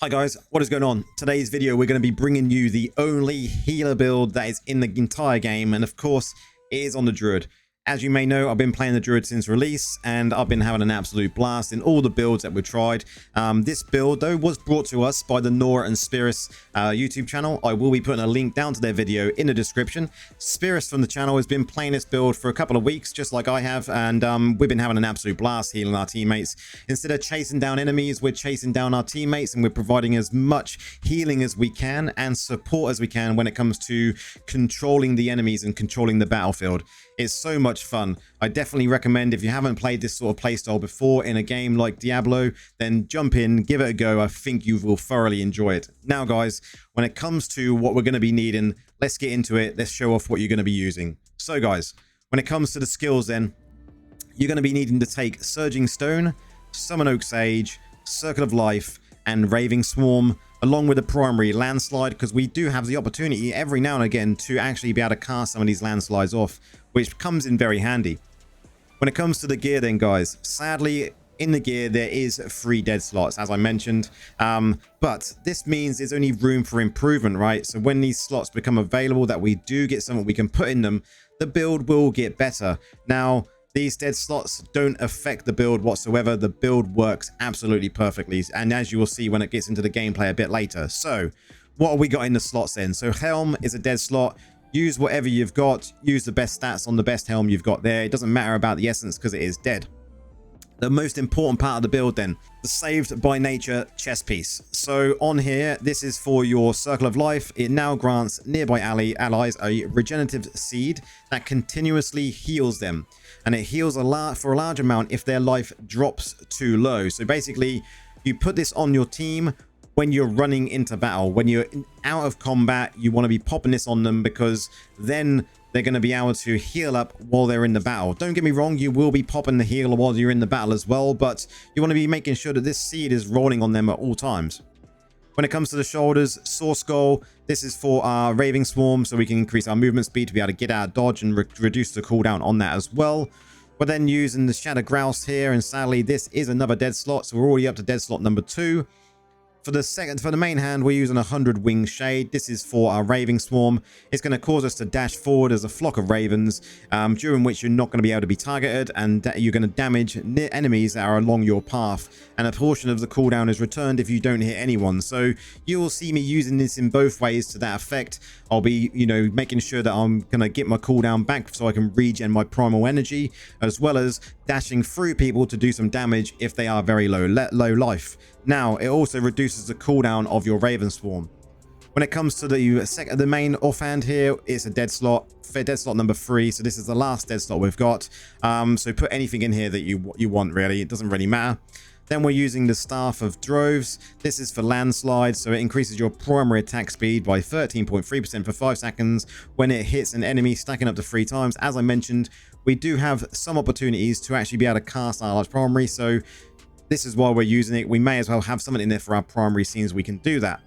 Hi guys, what is going on? Today's video we're going to be bringing you the only healer build that is in the entire game, and of course it is on the Druid. As you may know, I've been playing the Druid since release and I've been having an absolute blast in all the builds that we've tried. This build though was brought to us by the Nora and Spirus YouTube channel. I will be putting a link down to their video in the description. Spirus from the channel has been playing this build for a couple of weeks just like I have, and we've been having an absolute blast healing our teammates. Instead of chasing down enemies, we're chasing down our teammates and we're providing as much healing as we can and support as we can when it comes to controlling the enemies and controlling the battlefield. It's so much fun. I definitely recommend, if you haven't played this sort of playstyle before in a game like Diablo, then jump in, give it a go. I think you will thoroughly enjoy it. Now guys, when it comes to what we're going to be needing, let's get into it. Let's show off what you're going to be using. So guys, when it comes to the skills then, you're going to be needing to take Surging Stone, Summon Oak Sage, Circle of Life, and Raving Swarm, along with the primary Landslide, because we do have the opportunity every now and again to actually be able to cast some of these landslides off, which comes in very handy. When it comes to the gear then guys, sadly in the gear there is 3 dead slots as I mentioned, but this means there's only room for improvement, right? So when these slots become available that we do get something we can put in them, the build will get better. Now these dead slots don't affect the build whatsoever. The build works absolutely perfectly, and as you will see when it gets into the gameplay a bit later. So what have we got in the slots then? So Helm is a dead slot. Use whatever you've got. Use the best stats on the best helm you've got there. It doesn't matter about the essence because it is dead. The most important part of the build then, the Saved by Nature chest piece. So on here, this is for your Circle of Life. It now grants nearby allies a regenerative seed that continuously heals them, and it heals for a large amount if their life drops too low. So basically you put this on your team when you're running into battle. When you're out of combat, you want to be popping this on them because then they're going to be able to heal up while they're in the battle. Don't get me wrong, you will be popping the heal while you're in the battle as well, but you want to be making sure that this seed is rolling on them at all times. When it comes to the shoulders, Source Skull, this is for our Raving Swarm, so we can increase our movement speed to be able to get out of dodge and reduce the cooldown on that as well. We're then using the Shadow Grouse here, and sadly this is another dead slot, so we're already up to dead slot number 2. For the main hand, we're using 100 Wing Shade. This is for our Raving Swarm. It's going to cause us to dash forward as a flock of ravens, during which you're not going to be able to be targeted, and you're going to damage enemies that are along your path. And a portion of the cooldown is returned if you don't hit anyone. So you will see me using this in both ways to that effect. I'll be, making sure that I'm going to get my cooldown back so I can regen my primal energy, as well as dashing through people to do some damage if they are very low life. Now, it also reduces the cooldown of your Raven Swarm. When it comes to the main offhand here, it's a dead slot number 3. So this is the last dead slot we've got. So put anything in here that you want, really. It doesn't really matter. Then we're using the Staff of Droves. This is for Landslide, so it increases your primary attack speed by 13.3% for 5 seconds when it hits an enemy, stacking up to 3 times. As I mentioned, we do have some opportunities to actually be able to cast our large primary, so this is why we're using it. We may as well have something in there for our primary scenes. We can do that.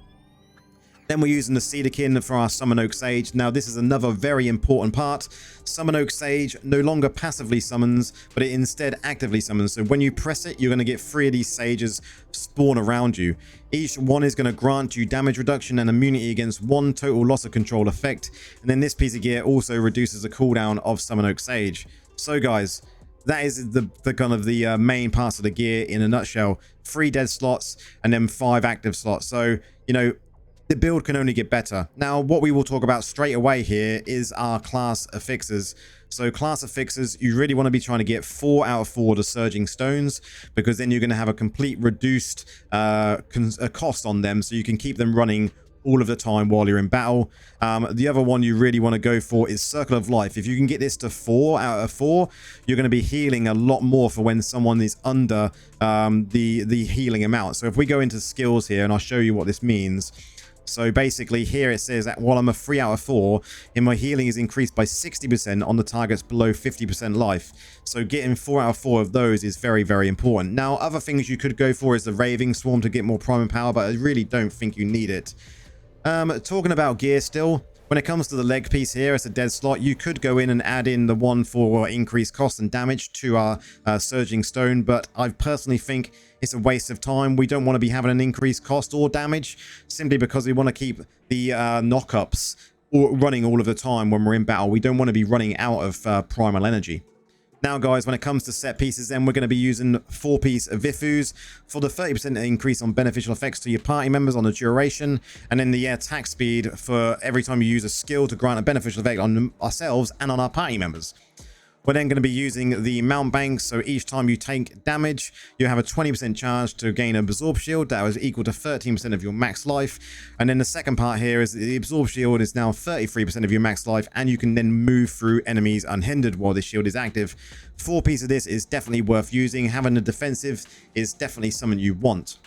Then we're using the Cedarkin for our Summon Oak Sage. Now this is another very important part. Summon Oak Sage no longer passively summons, but it instead actively summons. So when you press it, you're going to get 3 of these sages spawn around you. Each one is going to grant you damage reduction and immunity against 1 total loss of control effect. And then this piece of gear also reduces the cooldown of Summon Oak Sage. So guys, that is the kind of the main parts of the gear in a nutshell. 3 dead slots and then 5 active slots. So, the build can only get better. Now, what we will talk about straight away here is our class affixes. So class affixes, you really want to be trying to get 4 out of 4 the Surging Stones, because then you're going to have a complete reduced cost on them, so you can keep them running all of the time while you're in battle. The other one you really want to go for is Circle of Life. If you can get this to 4 out of 4, you're going to be healing a lot more for when someone is under the healing amount. So if we go into skills here, and I'll show you what this means. So basically here it says that while I'm a 3 out of 4, and my healing is increased by 60% on the targets below 50% life. So getting 4 out of 4 of those is very, very important. Now, other things you could go for is the Raving Swarm to get more prime and power, but I really don't think you need it. Talking about gear still, When it comes to the leg piece here, it's a dead slot. You could go in and add in the one for increased cost and damage to our Surging Stone, but I personally think it's a waste of time. We don't want to be having an increased cost or damage simply because we want to keep the knockups running all of the time when we're in battle. We don't want to be running out of primal energy. Now, guys, when it comes to set pieces, then we're going to be using 4-piece Affixes for the 30% increase on beneficial effects to your party members on the duration, and then the attack speed for every time you use a skill to grant a beneficial effect on ourselves and on our party members. We're then going to be using the Mount Bank, so each time you take damage, you have a 20% chance to gain an Absorb Shield that is equal to 13% of your max life. And then the second part here is the Absorb Shield is now 33% of your max life, and you can then move through enemies unhindered while this shield is active. 4-piece of this is definitely worth using. Having a defensive is definitely something you want.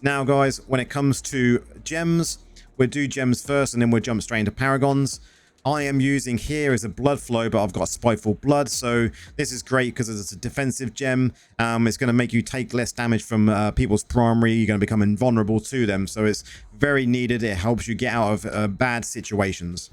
Now, guys, when it comes to gems, we'll do gems first, and then we'll jump straight into Paragons. I am using here is a blood flow, but I've got spiteful blood, so this is great because it's a defensive gem. It's going to make you take less damage from people's primary. You're going to become invulnerable to them, so it's very needed. It helps you get out of bad situations.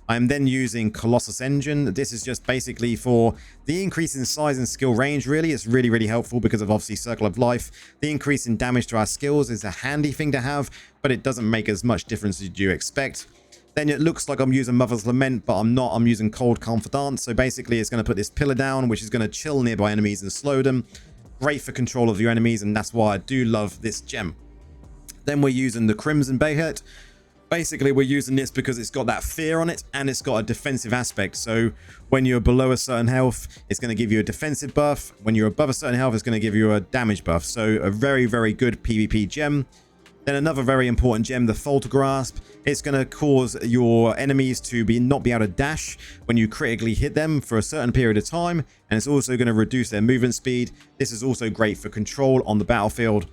I'm then using Colossus Engine. This is just basically for the increase in size and skill range. Really, it's really helpful because of obviously Circle of Life. The increase in damage to our skills is a handy thing to have, but it doesn't make as much difference as you expect. Then it looks like I'm using Mother's Lament, but I'm not. I'm using Cold Confidant. So basically, it's going to put this pillar down, which is going to chill nearby enemies and slow them. Great for control of your enemies, and that's why I do love this gem. Then we're using the Crimson Bayhet. Basically, we're using this because it's got that fear on it, and it's got a defensive aspect. So when you're below a certain health, it's going to give you a defensive buff. When you're above a certain health, it's going to give you a damage buff. So a very good PvP gem. Then another very important gem, the Falter Grasp. It's going to cause your enemies to not be able to dash when you critically hit them for a certain period of time, and it's also going to reduce their movement speed. This is also great for control on the battlefield.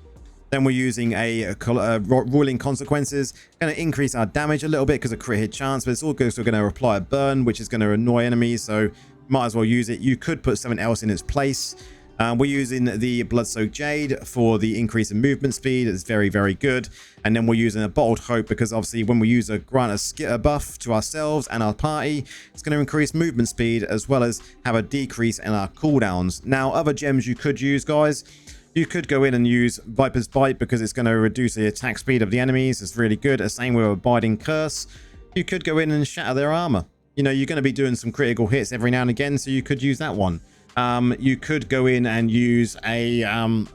Then we're using a Roiling Consequences. Going to increase our damage a little bit because of crit hit chance, but it's also going to apply a burn, which is going to annoy enemies, so might as well use it. You could put something else in its place. We're using the Blood-Soaked Jade for the increase in movement speed. It's very good. And then we're using a Bottled Hope because obviously when we use a grant a buff to ourselves and our party, it's going to increase movement speed as well as have a decrease in our cooldowns. Now, other gems you could use, guys, you could go in and use Viper's Bite because it's going to reduce the attack speed of the enemies. It's really good. The same with Abiding Curse. You could go in and shatter their armor. You know, you're going to be doing some critical hits every now and again, so you could use that one. You could go in and use a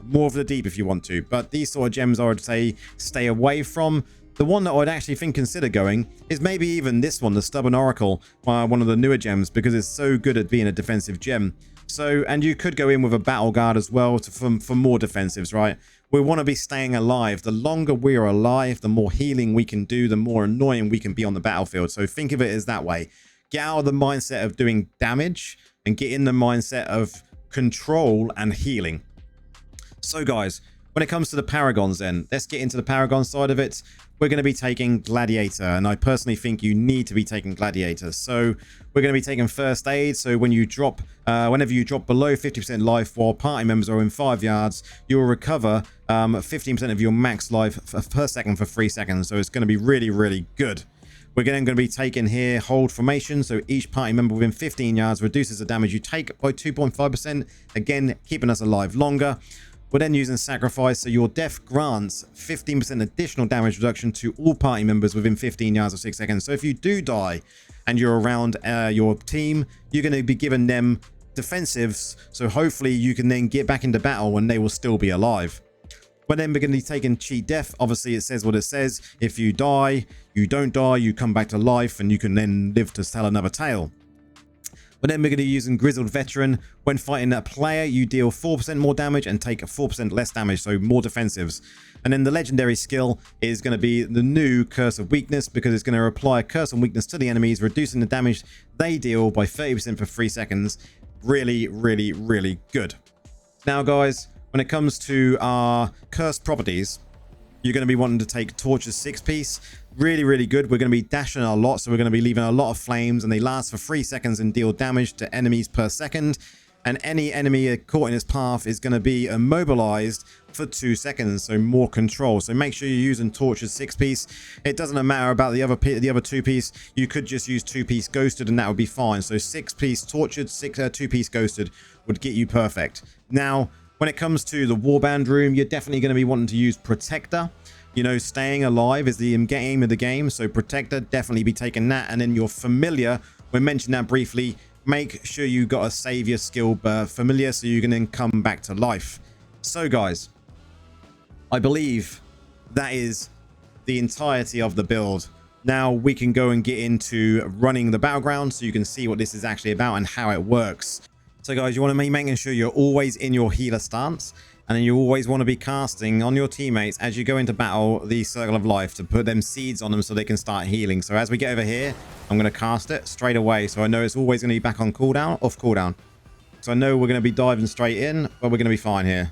More of the Deep if you want to, but these sort of gems I would say stay away from. The one that I'd actually consider going is maybe even this one, the Stubborn Oracle, one of the newer gems, because it's so good at being a defensive gem. So, and you could go in with a Battle Guard as well for more defensives, right? We want to be staying alive. The longer we are alive, the more healing we can do, the more annoying we can be on the battlefield. So think of it as that way. Get out of the mindset of doing damage and get in the mindset of control and healing. So guys, when it comes to the Paragons then, let's get into the Paragon side of it. We're going to be taking Gladiator, and I personally think you need to be taking Gladiator. So we're going to be taking First Aid, so when you drop, whenever you drop below 50% life while party members are in 5 yards, you will recover 15% of your max life per second for 3 seconds. So it's going to be really good. We're then going to be taking here Hold Formation, so each party member within 15 yards reduces the damage you take by 2.5%, again keeping us alive longer. We're then using Sacrifice, so your death grants 15% additional damage reduction to all party members within 15 yards of 6 seconds. So if you do die and you're around your team, you're going to be giving them defensives, so hopefully you can then get back into battle when they will still be alive. But then we're going to be taking Cheat Death. Obviously, it says what it says. If you die, you don't die, you come back to life, and you can then live to tell another tale. But then we're going to be using Grizzled Veteran. When fighting a player, you deal 4% more damage and take 4% less damage, so more defensives. And then the legendary skill is going to be the new Curse of Weakness, because it's going to apply a Curse of Weakness to the enemies, reducing the damage they deal by 30% for 3 seconds. Really good. Now, guys, when it comes to our curse properties, you're going to be wanting to take Torture's 6-piece. Really good. We're going to be dashing a lot, so we're going to be leaving a lot of flames, and they last for 3 seconds and deal damage to enemies per second. and any enemy caught in its path is going to be immobilized for 2 seconds, so more control. So make sure you're using Tortured 6-piece. It doesn't matter about the other 2-piece. You could just use 2-piece Ghosted and that would be fine. So 6-piece Tortured, 2-piece Ghosted would get you perfect. Now, when it comes to the Warband room, you're definitely going to be wanting to use Protector. You know, staying alive is the aim of the game, so Protector, definitely be taking that. And then your Familiar, we mentioned that briefly, make sure you got a Savior skill Familiar so you can then come back to life. So guys, I believe that is the entirety of the build. Now we can go and get into running the Battleground so you can see what this is actually about and how it works. So guys, you want to be making sure you're always in your healer stance, and then you always want to be casting on your teammates as you go into battle the Circle of Life to put them seeds on them so they can start healing. So as we get over here, I'm going to cast it straight away. So I know it's always going to be back on cooldown, off cooldown. So I know we're going to be diving straight in, but we're going to be fine here.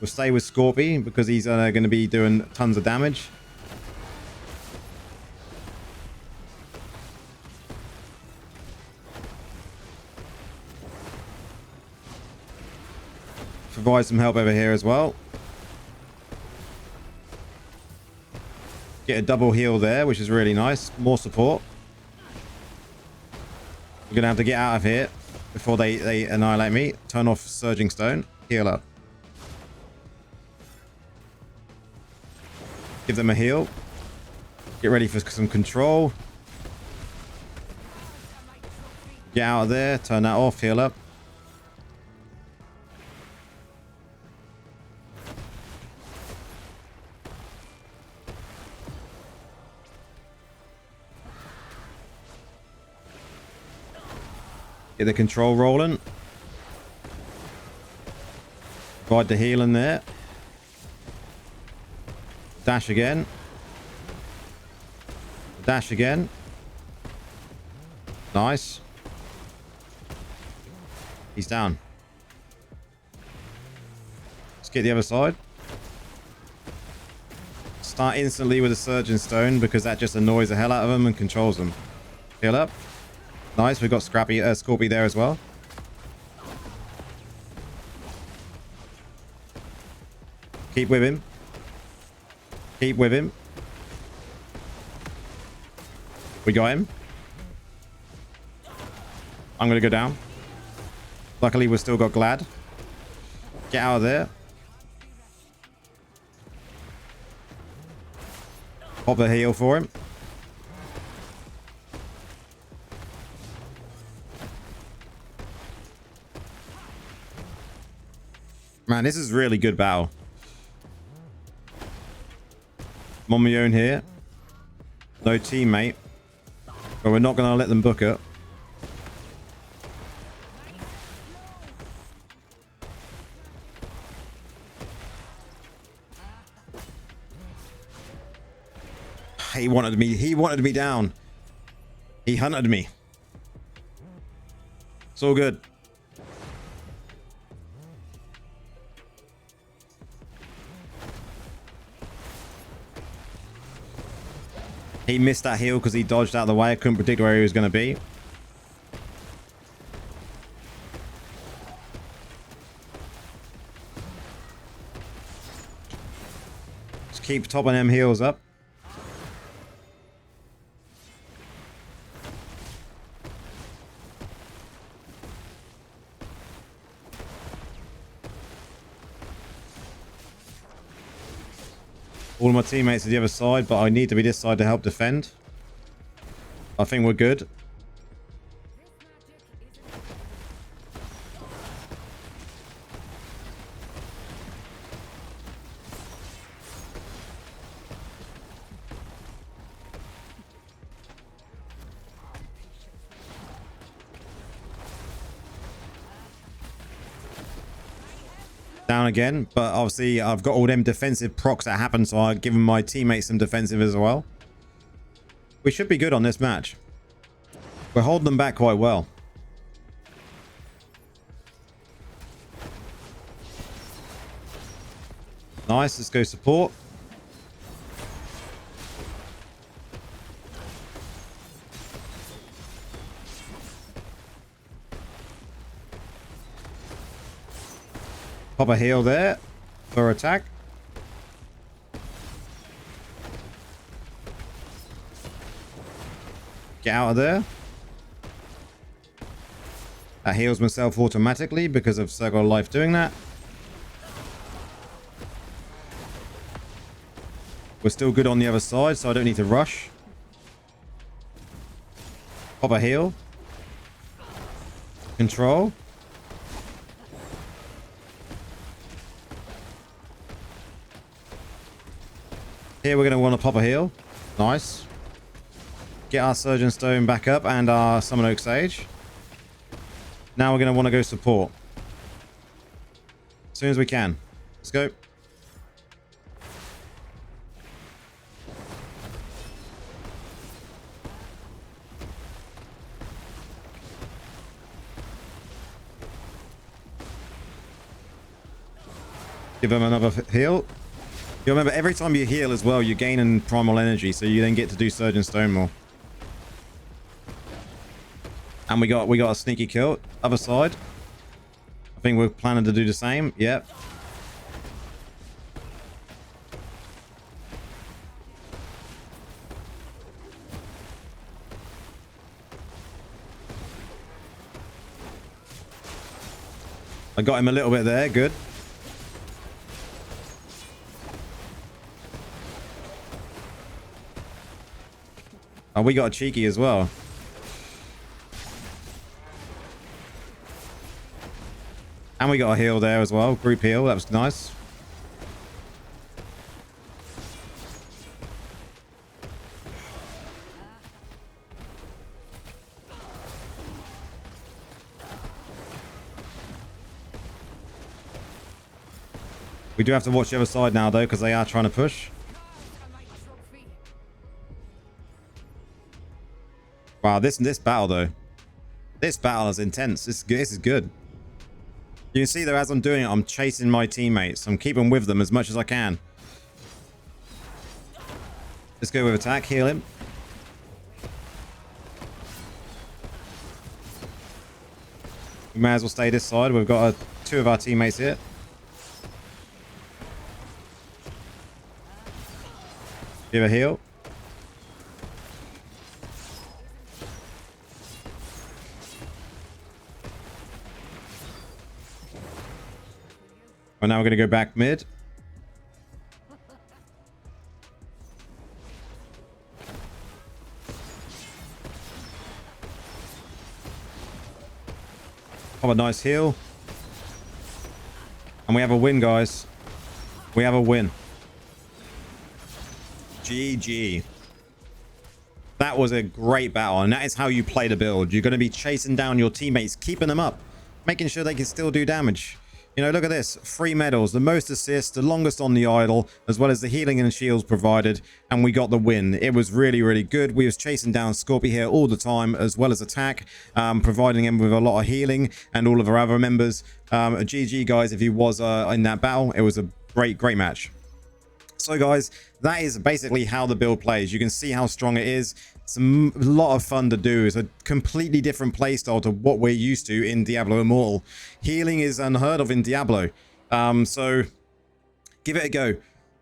We'll stay with Scorpy because he's going to be doing tons of damage. Provide some help over here as well. Get a double heal there, which is really nice. More support. We're going to have to get out of here before they annihilate me. Turn off Surging Stone. Heal up. Give them a heal. Get ready for some control. Get out of there. Turn that off. Heal up. Get the control rolling. Provide the heal in there. Dash again. Dash again. Nice. He's down. Let's get the other side. Start instantly with a Surgeon Stone because that just annoys the hell out of them and controls them. Heal up. Nice, we've got Scorpy there as well. Keep with him. Keep with him. We got him. I'm going to go down. Luckily, we've still got Glad. Get out of there. Pop the heal for him. Man, this is really good battle. I'm on my own here. No teammate. But we're not going to let them book it. He wanted me. He wanted me down. He hunted me. It's all good. He missed that heal because he dodged out of the way. I couldn't predict where he was going to be. Just keep topping them heals up. All of my teammates are the other side, but I need to be this side to help defend. I think we're good. Down again, but obviously I've got all them defensive procs that happen, so I've given my teammates some defensive as well. We should be good on this match. We're holding them back quite well. Nice, let's go support. Pop a heal there for attack. Get out of there. That heals myself automatically because of Circle of Life doing that. We're still good on the other side, so I don't need to rush. Pop a heal. Control. Here we're going to want to pop a heal. Nice. Get our Surgeon Stone back up and our Summon Oak Sage. Now we're going to want to go support. As soon as we can. Let's go. Give him another heal. You remember, every time you heal as well, you gain in primal energy, so you then get to do Surgeon Stone more. And we got a sneaky kill. Other side. I think we're planning to do the same. Yep. I got him a little bit there. Good. Oh, we got a cheeky as well. And we got a heal there as well. Group heal. That was nice. We do have to watch the other side now, though, because they are trying to push. Wow, this battle, though. This battle is intense. This is good. You can see, though, as I'm doing it, I'm chasing my teammates. I'm keeping with them as much as I can. Let's go with attack. Heal him. We may as well stay this side. We've got two of our teammates here. Give a heal. Well, now we're going to go back mid. Have a nice heal. And we have a win, guys. We have a win. GG. That was a great battle, and that is how you play the build. You're going to be chasing down your teammates, keeping them up, making sure they can still do damage. You know, look at this. 3 medals, the most assists, the longest on the idol, as well as the healing and shields provided, and we got the win. It was really, really good. We was chasing down Scorpio here all the time, as well as attack, providing him with a lot of healing, and all of our other members. GG, guys, if he was in that battle. It was a great match. So, guys, that is basically how the build plays. You can see how strong it is. It's a lot of fun to do. It's a completely different playstyle to what we're used to in Diablo Immortal. Healing is unheard of in Diablo. So give it a go.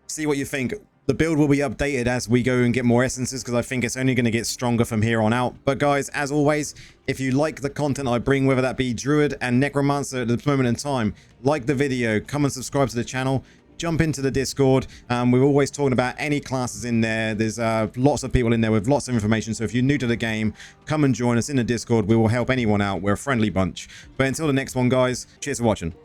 See what you think. The build will be updated as we go and get more essences, because I think it's only going to get stronger from here on out. But guys, as always, if you like the content I bring, whether that be Druid and Necromancer at this moment in time, like the video, come and subscribe to the channel. Jump into the Discord. We're always talking about any classes in there. There's lots of people in there with lots of information. So if you're new to the game, come and join us in the Discord. We will help anyone out. We're a friendly bunch. But until the next one, guys, cheers for watching.